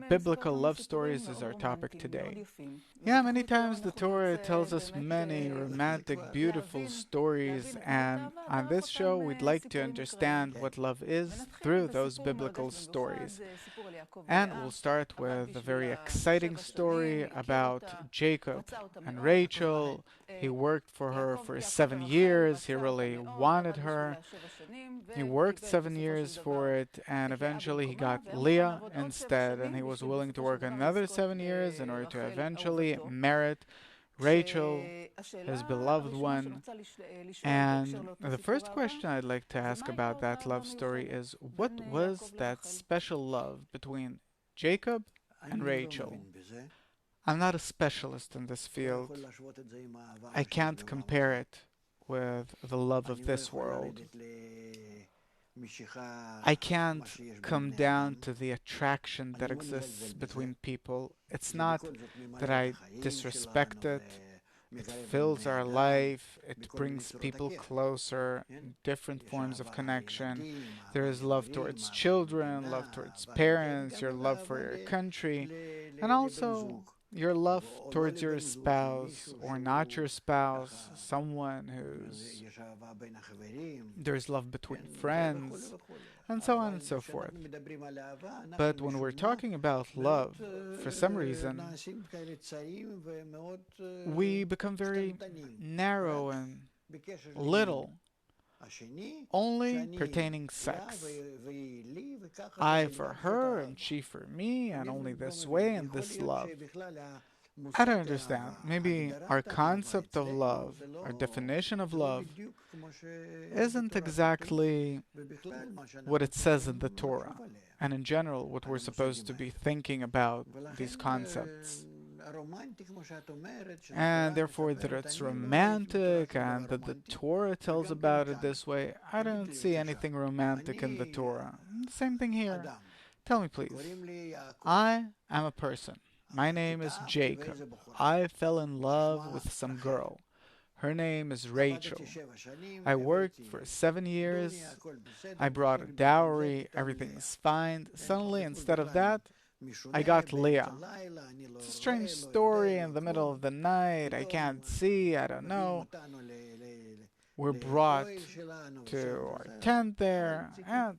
biblical love stories is our topic today. Yeah, many times the Torah tells us many romantic, beautiful stories, and on this show we'd like to understand what love is through those biblical stories. And we'll start with a very exciting story about Jacob and Rachel. He worked for her for 7 years. He really wanted her. He worked 7 years for it, and eventually he got Leah instead, and he was willing to work another 7 years in order to eventually merit Rachel, his beloved one. And the first question I'd like to ask about that love story is what was that special love between Jacob and Rachel? I'm not a specialist in this field. I can't compare it with the love of this world. I can't come down to the attraction that exists between people. It's not that I disrespect it. It fills our life. It brings people closer, different forms of connection. There is love towards children, love towards parents, your love for your country, and also your love towards your spouse or not your spouse, someone who's there's love between friends, and so on and so forth. But when we're talking about love, for some reason, we become very narrow and little, only pertaining sex. I for her and she for me, and only this way and this love. I don't understand. Maybe our concept of love, our definition of love, isn't exactly what it says in the Torah, and in general, what we're supposed to be thinking about these concepts. And therefore, that it's romantic and that the Torah tells about it this way, I don't see anything romantic in the Torah. Same thing here. Tell me, please. I am a person. My name is Jacob. I fell in love with some girl. Her name is Rachel. I worked for 7 years. I brought a dowry. Everything is fine. Suddenly, instead of that, I got Leah. It's a strange story in the middle of the night. I can't see. I don't know. We're brought to our tent there. And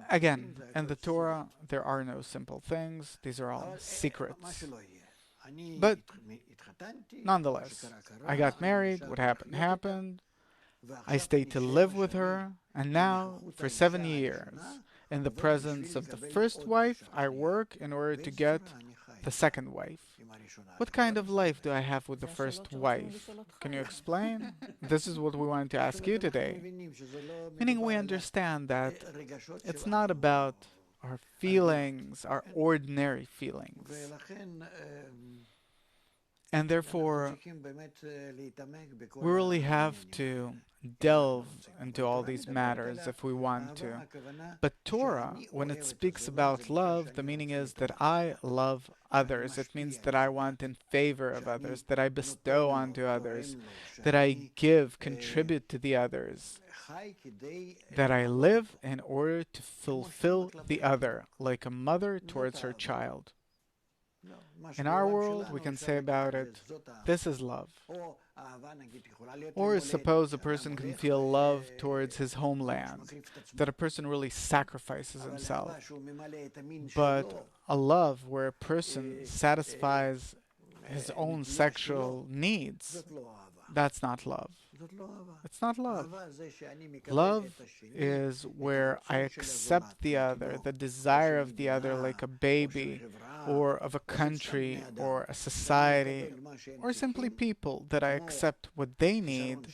again, in the Torah, there are no simple things. These are all secrets. But nonetheless, I got married. What happened happened. I stayed to live with her. And now, for 7 years, in the presence of the first wife, I work in order to get the second wife. What kind of life do I have with the first wife? Can you explain? This is what we wanted to ask you today. Meaning we understand that it's not about our feelings, our ordinary feelings. And therefore, we really have to delve into all these matters if we want to. But Torah, when it speaks about love, the meaning is that I love others. It means that I want in favor of others, that I bestow onto others, that I give, contribute to the others, that I live in order to fulfill the other, like a mother towards her child. In our world, we can say about it, this is love. Or suppose a person can feel love towards his homeland, that a person really sacrifices himself. But a love where a person satisfies his own sexual needs, that's not love. It's not love. Love is where I accept the other, the desire of the other, like a baby, or of a country, or a society, or simply people, that I accept what they need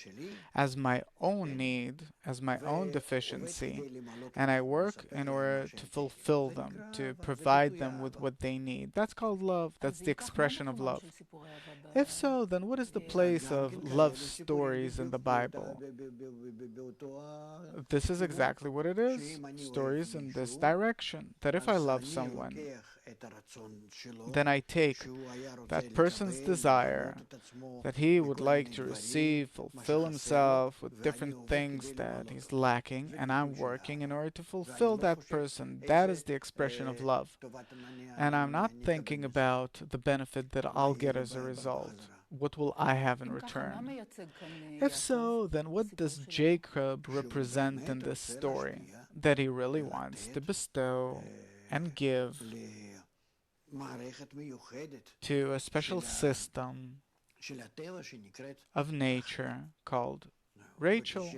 as my own need, as my own deficiency, and I work in order to fulfill them, to provide them with what they need. That's called love. That's the expression of love. If so, then what is the place of love stories in the Bible? This is exactly what it is. Stories in this direction. That if I love someone, then I take that person's desire that he would like to receive, fulfill himself with different things that he's lacking, and I'm working in order to fulfill that person. That is the expression of love. And I'm not thinking about the benefit that I'll get as a result. What will I have in return? If so, then what does Jacob represent in this story? That he really wants to bestow and give to a special system of nature called Rachel.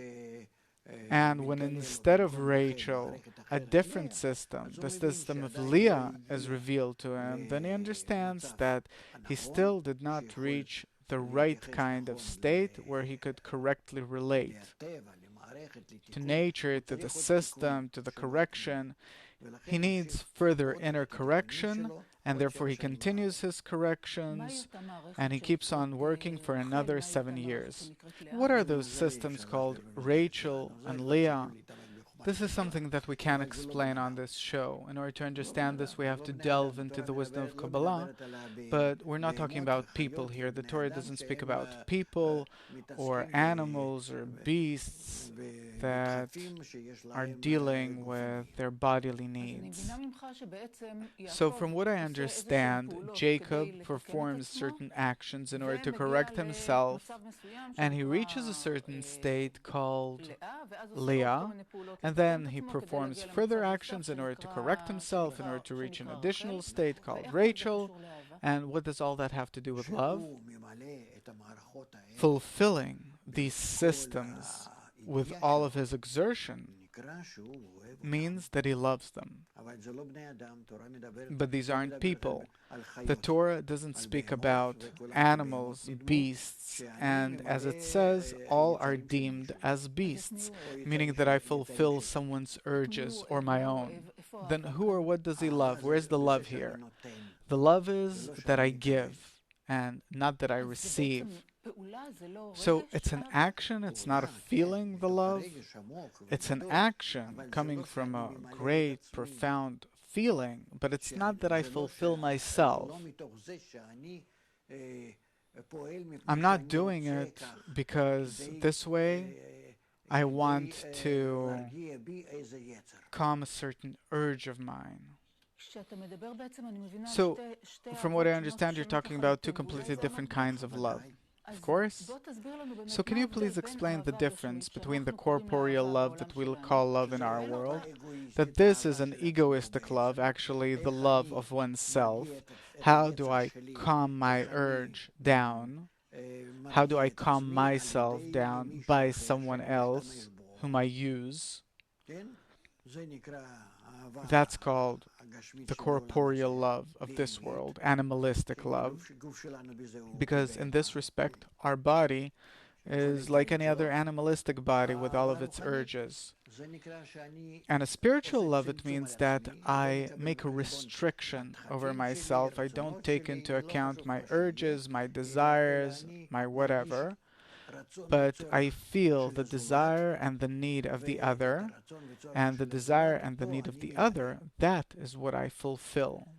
And when instead of Rachel, a different system, the system of Leah, is revealed to him, then he understands that he still did not reach the right kind of state where he could correctly relate to nature, to the system, to the correction. He needs further inner correction, and therefore he continues his corrections, and he keeps on working for another 7 years. What are those systems called Rachel and Leah? This is something that we can't explain on this show. In order to understand this, we have to delve into the wisdom of Kabbalah, but we're not talking about people here. The Torah doesn't speak about people or animals or beasts that are dealing with their bodily needs. So from what I understand, Jacob performs certain actions in order to correct himself, and he reaches a certain state called Leah, and then he performs further actions in order to correct himself, in order to reach an additional state called Rachel. And what does all that have to do with love? Fulfilling these systems with all of his exertion means that he loves them. But these aren't people. The Torah doesn't speak about animals, beasts, and as it says, all are deemed as beasts, meaning that I fulfill someone's urges or my own. Then who or what does he love? Where's the love here? The love is that I give, and not that I receive. So it's an action, it's not a feeling, the love. It's an action coming from a great, profound feeling, but it's not that I fulfill myself. I'm not doing it because this way I want to calm a certain urge of mine. So, from what I understand, you're talking about two completely different kinds of love. Of course. So can you please explain the difference between the corporeal love that we'll call love in our world? That this is an egoistic love, actually the love of oneself. How do I calm my urge down? How do I calm myself down by someone else whom I use? That's called the corporeal love of this world, animalistic love, because in this respect, our body is like any other animalistic body with all of its urges. And a spiritual love, it means that I make a restriction over myself. I don't take into account my urges, my desires, my whatever, but I feel the desire and the need of the other, and the desire and the need of the other, that is what I fulfill.